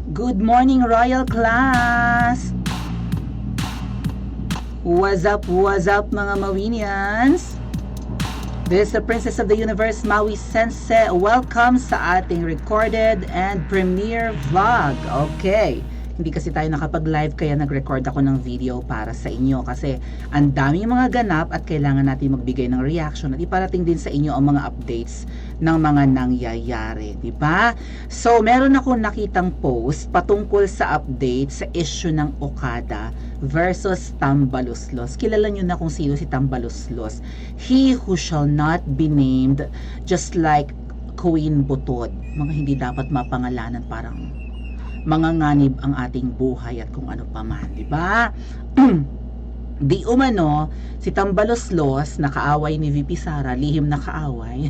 Good morning, Royal Class! What's up mga Mawinians? This is the Princess of the Universe, Maui Sensei. Welcome sa ating recorded and premiere vlog. Okay. Hindi kasi tayo nakapag-live kaya nag-record ako ng video para sa inyo kasi ang daming mga ganap at kailangan natin magbigay ng reaction at iparating din sa inyo ang mga updates ng mga nangyayari, di ba? So, meron ako nakitang post patungkol sa update sa issue ng Okada versus Tambaluslos. Kilala nyo na kung sino si Tambaluslos. He who shall not be named, just like Queen Butod. Mga hindi dapat mapangalanan, parang manganganib ang ating buhay at kung ano pa man, di ba? Di umano, si Tambaluslos, nakaaway ni VP Sara, lihim na kaaway,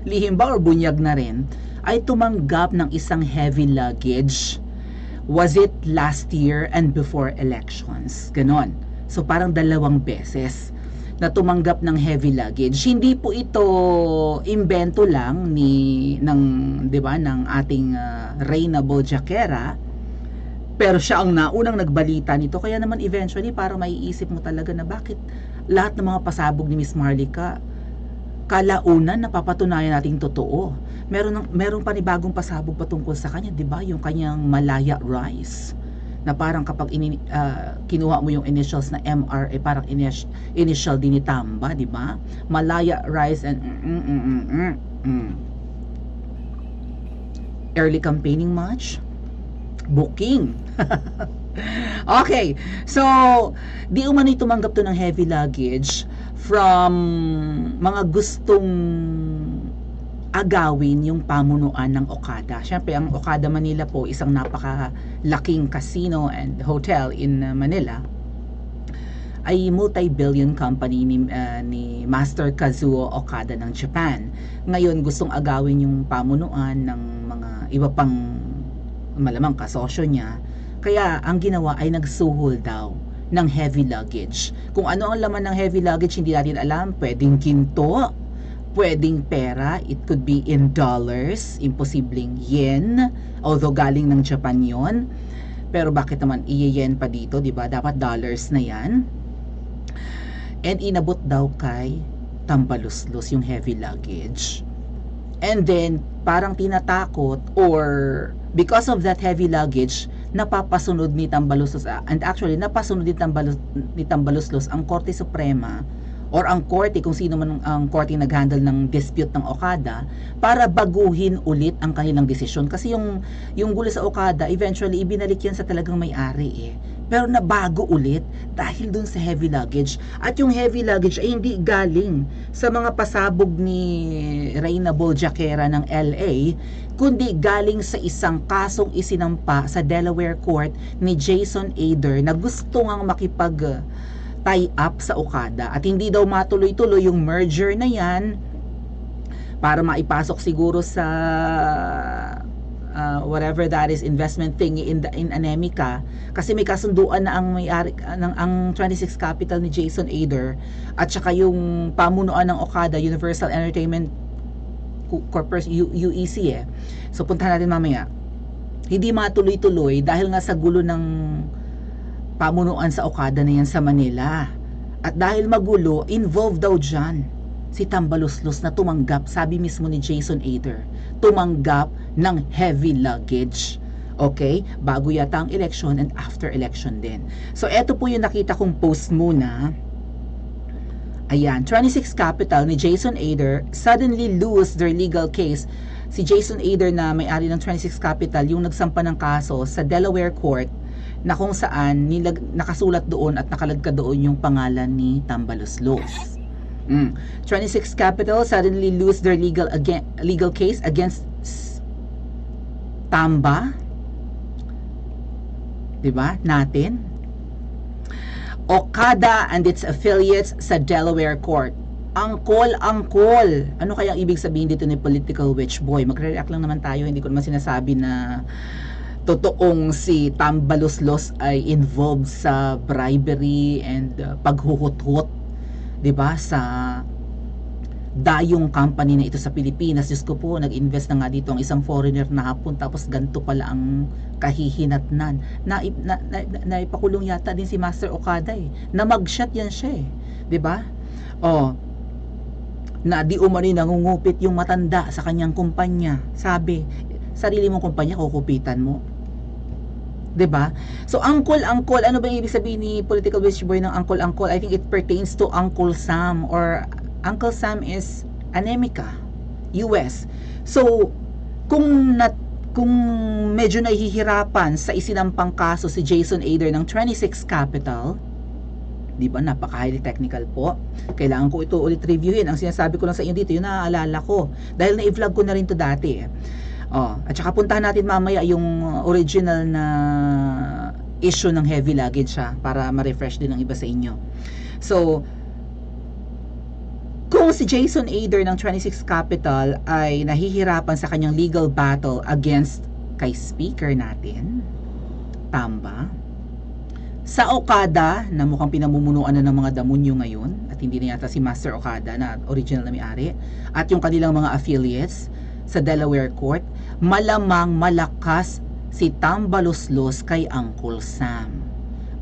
lihim ba or bunyag na rin, ay tumanggap ng isang heavy luggage. Was it last year and before elections? Ganon. So parang dalawang beses na tumanggap ng heavy luggage. Hindi po ito imbento lang ng 'di ba ng ating Reyna Boljaquera, pero siya ang naunang nagbalita nito. Kaya naman eventually para maiisip mo talaga na bakit lahat ng mga pasabog ni Miss Marlica kalaunan napapatunayan nating totoo. Meron panibagong pasabog patungkol sa kanya, 'di ba? Yung kanyang Malaya Rice, na parang kapag kinuha mo yung initials na MR, parang initial din ni Tamba, di ba? Malaya Rice and early campaigning match, booking. Okay, so di umano'y tumanggap to ng heavy luggage from mga gustong agawin yung pamunuan ng Okada. Siyempre, ang Okada Manila po, isang napakalaking casino and hotel in Manila, ay multi-billion company ni Master Kazuo Okada ng Japan. Ngayon, gustong agawin yung pamunuan ng mga iba pang malamang kasosyo niya. Kaya, ang ginawa ay nagsuhol daw ng heavy luggage. Kung ano ang laman ng heavy luggage, hindi natin alam. Pwedeng ginto, pwedeng pera, it could be in dollars, imposibleng yen, although galing ng Japan yon. Pero bakit naman i-yen pa dito, di ba? Dapat dollars na yan. And inabot daw kay Tambaluslos yung heavy luggage. And then, parang tinatakot, or because of that heavy luggage, napapasunod ni Tambaluslos, and actually, napasunod ni Tambaluslos ang Korte Suprema, or ang korte, kung sino man ang korte nag-handle ng dispute ng Okada, para baguhin ulit ang kanilang desisyon. Kasi yung gulo sa Okada, eventually ibinalik yan sa talagang may-ari Pero nabago ulit dahil dun sa heavy luggage. At yung heavy luggage ay hindi galing sa mga pasabog ni Reyna Boljaquera ng LA, kundi galing sa isang kasong isinampa sa Delaware Court ni Jason Ader na gusto ngang makipag tie up sa Okada at hindi daw matuloy-tuloy yung merger na yan para maipasok siguro sa whatever that is, investment thing in Anemica, kasi may kasunduan na ang may-ari ng ang 26 Capital ni Jason Ader at saka yung pamunuan ng Okada, Universal Entertainment Corporation, UEC So puntahan natin mamaya. Hindi matuloy-tuloy dahil nga sa gulo ng pamunuan sa Okada na yan sa Manila. At dahil magulo, involved daw dyan si Tambaluslos na tumanggap, sabi mismo ni Jason Ader, tumanggap ng heavy luggage. Okay? Bago yata ang election and after election din. So, eto po yung nakita kong post muna. Ayan, 26 Capital ni Jason Ader suddenly lose their legal case. Si Jason Ader na may-ari ng 26 Capital, yung nagsampa ng kaso sa Delaware Court, na kung saan nakasulat doon at nakalagka doon yung pangalan ni Tambaluslos. 26 Capital suddenly lose their legal case against Tamba. Diba? Natin. Okada and its affiliates sa Delaware Court. Angkol. Ano kaya ang ibig sabihin dito ni political witch boy? Magre-react lang naman tayo. Hindi ko naman sinasabi na totoong si Tambaluslos ay involved sa bribery and paghuhut-hut, 'di ba, sa dayong company na ito sa Pilipinas. Diyos ko po, nag-invest na nga dito ang isang foreigner na hapon, tapos ganito pala ang kahihinatnan. Naipakulong yata din si Master Okada eh. Na mag-shot yan siya eh. 'Di ba? Oh, na di umano'y nangungupit yung matanda sa kanyang kumpanya. Sabi, sarili mong kumpanya, kukupitan mo. 'Di ba? So, uncle, ano ba ibig sabihin ni Political Witch Boy ng uncle? I think it pertains to Uncle Sam, or Uncle Sam is Anemica, US. So, kung medyo nahihirapan sa isinampang kaso si Jason Ader ng 26 Capital, di ba, napaka-highly technical po. Kailangan ko ito ulit reviewin. Ang sinasabi ko lang sa inyo dito, yun naaalala ko. Dahil na-vlog ko na rin to dati. At saka puntahan natin mamaya yung original na issue ng heavy luggage para ma-refresh din ng iba sa inyo. So, kung si Jason Ader ng 26 Capital ay nahihirapan sa kanyang legal battle against kay speaker natin, Tamba, sa Okada, na mukhang pinamumunuan na ng mga damunyo ngayon, at hindi na yata si Master Okada na original na may-ari, at yung kanilang mga affiliates sa Delaware Court, malamang malakas si Tamba Luslos kay Uncle Sam.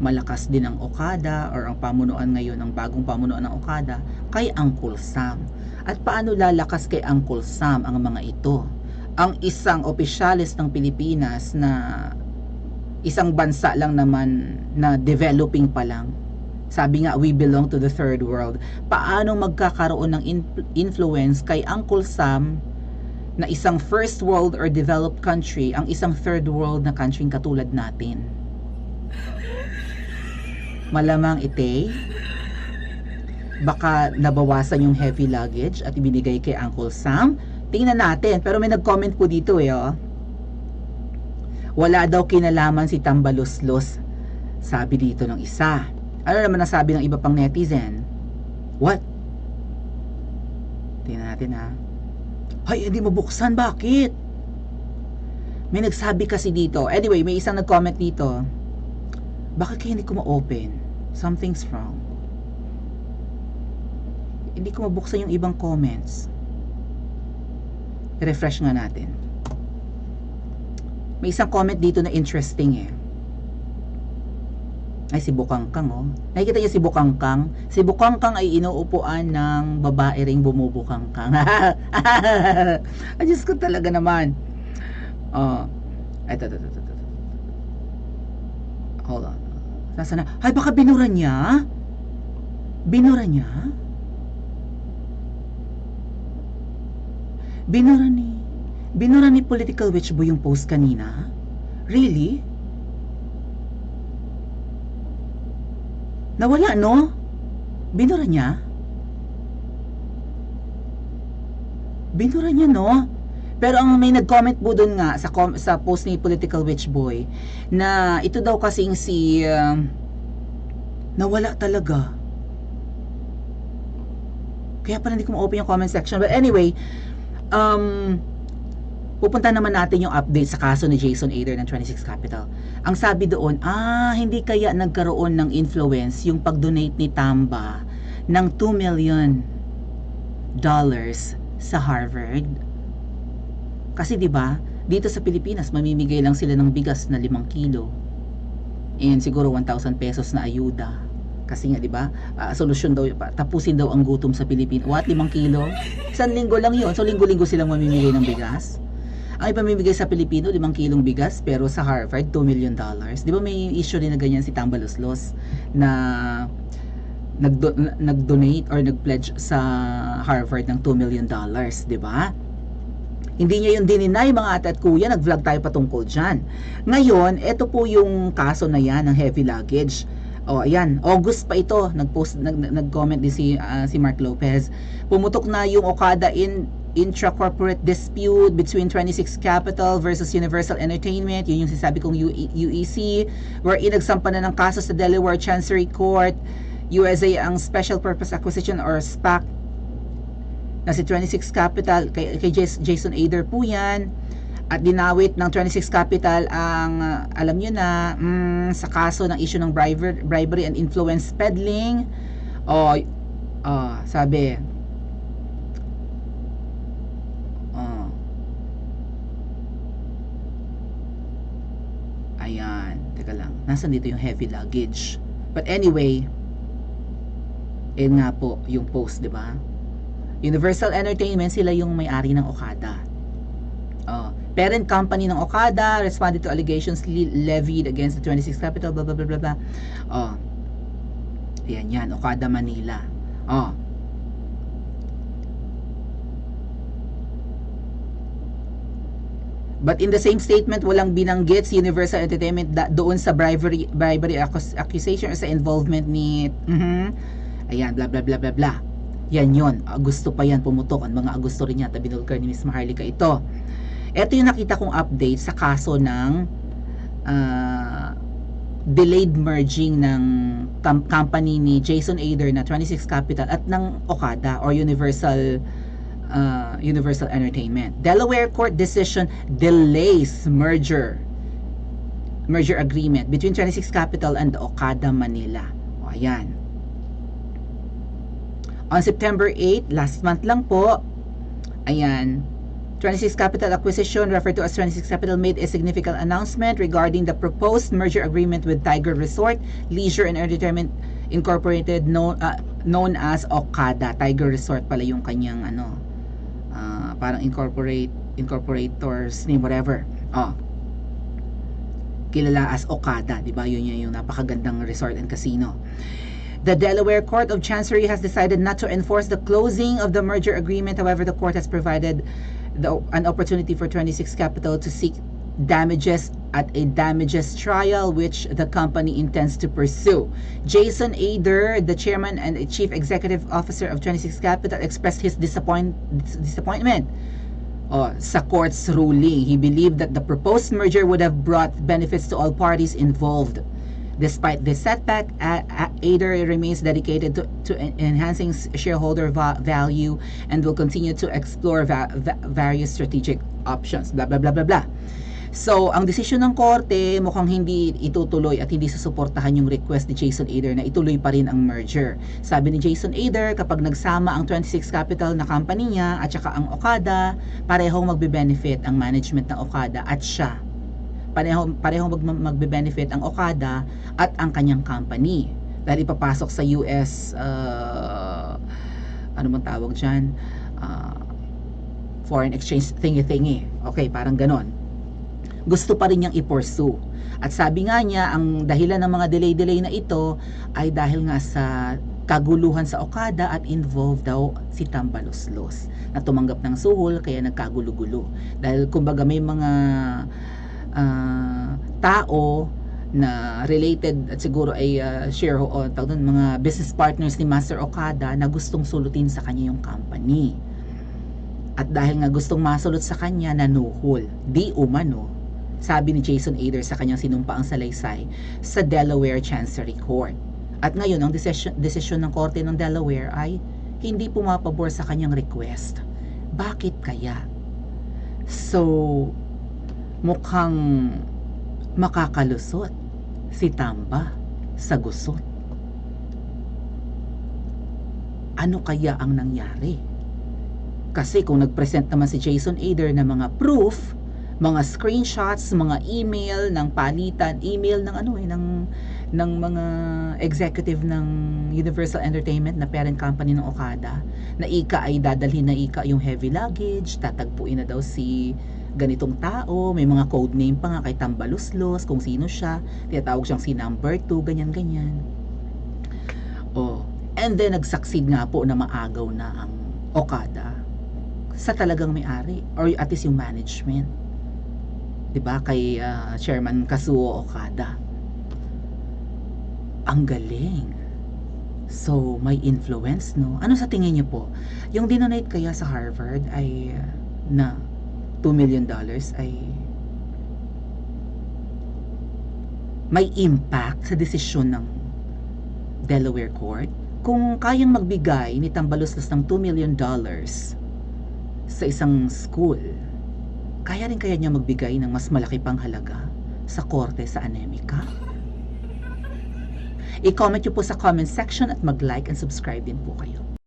Malakas din ang Okada, or ang pamunuan ngayon, ang bagong pamunuan ng Okada, kay Uncle Sam. At paano lalakas kay Uncle Sam ang mga ito? Ang isang opisyalis ng Pilipinas na isang bansa lang naman na developing pa lang. Sabi nga, we belong to the third world. Paano magkakaroon ng influence kay Uncle Sam na isang first world or developed country, ang isang third world na country katulad natin? Malamang baka nabawasan yung heavy luggage at ibinigay kay Uncle Sam. Tingnan natin. Pero may nag-comment po dito wala daw kinalaman si Tamba Luslos, sabi dito ng isa. Ano naman ang sabi ng iba pang netizen? What? Tingnan natin Hay, hindi mo buksan, bakit? May nagsabi kasi dito. Anyway, may isang nag-comment dito. Bakit kaya hindi ko ma-open? Something's wrong. Hindi ko mabuksan yung ibang comments. Refresh nga natin. May isang comment dito na interesting Ay, si Bukangkang Nakikita niyo si Bukangkang? Si Bukangkang ay inuupuan ng babae ring bumubukangkang. Ay, Diyos ko talaga naman. Ito. Hold on. Nasaan na? Ay, baka binura niya? Binura niya? Binura ni Political Witch Boy yung post kanina? Really? Nawala, no? Binura niya? Binura niya, no? Pero ang may nag-comment po doon nga sa post ni Political Witch Boy na ito daw kasing si nawala talaga. Kaya pala hindi ko ma-open yung comment section. But anyway, pupunta naman natin yung update sa kaso ni Jason Ader ng 26 Capital. Ang sabi doon, hindi kaya nagkaroon ng influence yung pag-donate ni Tamba ng $2 million sa Harvard? Kasi 'di ba, dito sa Pilipinas mamimigay lang sila ng bigas na 5 kilo. And siguro 1,000 pesos na ayuda. Kasi nga 'di ba, solusyon daw tapusin daw ang gutom sa Pilipinas. What, 5 kilo? Isang linggo lang 'yon. So linggo-linggo silang mamimigay ng bigas. Ang ipamimigay sa Pilipino 5 kilong bigas, pero sa Harvard $2 million. 'Di ba may issue din na ganyan si Tamba Luslos na nag-donate or nag-pledge sa Harvard ng $2 million, 'di ba? Hindi niya yung dininay, mga ate at kuya. Nag-vlog tayo patungkol dyan. Ngayon, ito po yung kaso na yan ng heavy luggage. Ayan, August pa ito. Nag-comment din si Mark Lopez. Pumutok na yung Okada intra-corporate dispute between 26 Capital versus Universal Entertainment. Yun yung sinasabi kong UEC, wherein nagsampa na ng kaso sa Delaware Chancery Court. USA ang Special Purpose Acquisition or SPAC na si 26 Capital, kay Jason Ader po yan, at dinawit ng 26 Capital ang alam nyo na sa kaso ng issue ng bribery and influence peddling. Sabi Ayan, teka lang. Nasaan dito yung heavy luggage? But anyway, nga po yung post, di ba? Universal Entertainment, sila yung may-ari ng Okada. Parent company ng Okada responded to allegations levied against the 26 Capital, blah, blah, blah, blah, blah. Yan, Okada Manila. But in the same statement, walang binanggit si Universal Entertainment doon sa bribery accusation or sa involvement ni ayan, blah blah blah blah blah. Yan yon. Gusto pa yan pumutok. Ang mga Agosto rin yata binulkar ni Miss Maharlika ito. Ito yung nakita kong update sa kaso ng delayed merging ng company ni Jason Ader na 26 Capital at ng Okada or Universal Entertainment. Delaware court decision delays merger agreement between 26 Capital and Okada Manila. Ayan. On September 8, last month lang po, ayan, 26 Capital Acquisition, referred to as 26 Capital, made a significant announcement regarding the proposed merger agreement with Tiger Resort, Leisure and Entertainment Incorporated, known as Okada. Tiger Resort pala yung kanyang parang incorporators name, whatever. Kilala as Okada, di ba? Yun yung napakagandang resort and casino. The Delaware Court of Chancery has decided not to enforce the closing of the merger agreement. However, the court has provided an opportunity for 26 Capital to seek damages at a damages trial, which the company intends to pursue. Jason Ader, the chairman and chief executive officer of 26 Capital, expressed his disappointment sa court's ruling. He believed that the proposed merger would have brought benefits to all parties involved. Despite this setback, Ader remains dedicated to enhancing shareholder value and will continue to explore various strategic options. Blah, blah, blah, blah, blah. So, ang desisyon ng korte mukhang hindi itutuloy at hindi susuportahan yung request ni Jason Ader na ituloy pa rin ang merger. Sabi ni Jason Ader, kapag nagsama ang 26 Capital na company niya at saka ang Okada, parehong magbe-benefit ang management ng Okada at siya. Parehong magbe-benefit ang Okada at ang kanyang company. Dahil ipapasok sa US, ano man tawag dyan? Foreign exchange thingy-thingy. Okay, parang ganon. Gusto pa rin niyang i-pursue. At sabi nga niya, ang dahilan ng mga delay na ito ay dahil nga sa kaguluhan sa Okada at involved daw si Tambaloslos na tumanggap ng suhol kaya nagkagulo-gulo. Dahil kumbaga may mga tao na related at siguro ay mga business partners ni Master Okada na gustong sulutin sa kanya yung company. At dahil nga gustong masulot sa kanya, nanuhol. Di umano, sabi ni Jason Ader sa kanyang sinumpaang salaysay sa Delaware Chancery Court. At ngayon, ang desisyon ng korte ng Delaware ay hindi pumapabor sa kanyang request. Bakit kaya? So, mukhang makakalusot si Tamba sa gusot. Ano kaya ang nangyari? Kasi kung nag-present naman si Jason Ader ng mga proof, mga screenshots, mga email ng palitan, email ng ng mga executive ng Universal Entertainment na parent company ng Okada, na ika ay dadalhin na ika yung heavy luggage, tatagpuin na daw si ganitong tao, may mga code name pa nga kay Tambaloslos, kung sino siya, tinatawag siyang si number 2, ganyan-ganyan. And then nag-succeed nga po na maagaw na ang Okada sa talagang may-ari, or at least yung management. Diba, kay Chairman Kazuo Okada. Ang galing. So, may influence, no? Ano sa tingin niyo po? Yung dinonate kaya sa Harvard ay na $2 million ay may impact sa desisyon ng Delaware Court? Kung kayang magbigay ni Tambaloslos ng $2 million sa isang school, kaya rin kaya niya magbigay ng mas malaki pang halaga sa korte sa Anemika? I-comment nyo po sa comment section at mag-like and subscribe din po kayo.